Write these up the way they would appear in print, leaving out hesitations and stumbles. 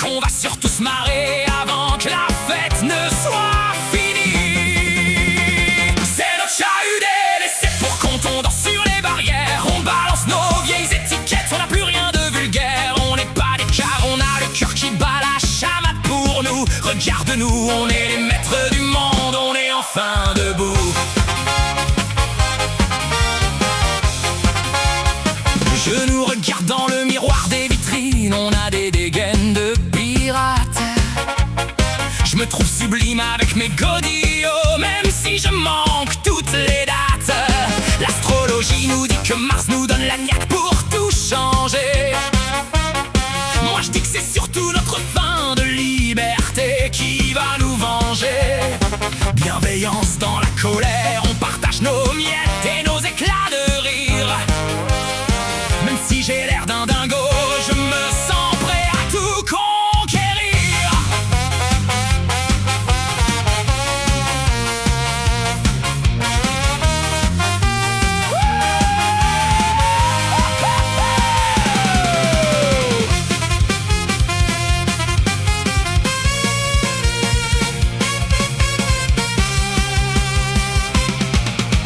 qu'on va surtout se marrer avant que la fête ne soit finie. C'est notre chahut délaissé pour quand on danse sur les barrières. On balance nos vieilles étiquettes, on n'a plus rien de vulgaire. On n'est pas des cars, on a le cœur qui bat la chamade pour nous. Regarde-nous, on est les maîtres du monde, on est enfin debout. Je nous regarde dans le miroir des vitrines, on a des dégaines de pirates. Je me trouve sublime avec mes godillots, même si je manque toutes les dates. L'astrologie nous dit que Mars nous donne la niaque pour tout changer. Moi je dis que c'est surtout notre fin de liberté qui va nous venger. Bienveillance dans la colère, on partage nos miettes et nos éclats de rire. Même si j'ai l'air d'un dingo, je me sens prêt à tout conquérir.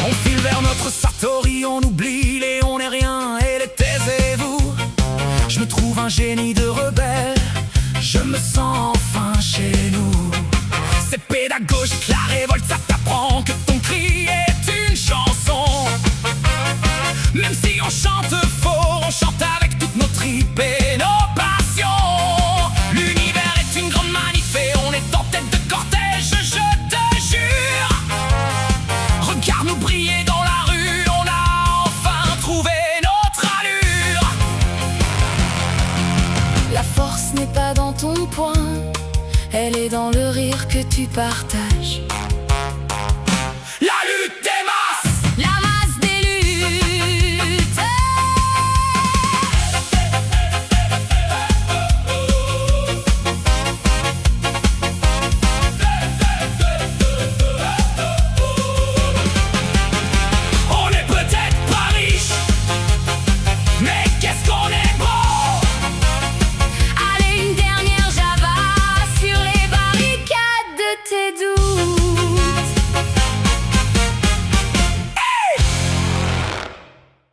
On file vers notre Satori, on oublie les on est rien et les taisez-vous. Je me trouve un génie de rebelle, je me sens enfin chez nous. C'est pédagogique, la révolte, ça t'apprend que ton cri est une chanson. Même si on chante faux, on chante avec toutes nos tripes et nos passions. L'univers est une grande manif et on est en tête de cortège, je te jure. Regarde-nous briller dans la rue, on a enfin trouvé notre allure. La force n'est pas dans ton poing, elle est dans le rire que tu partages.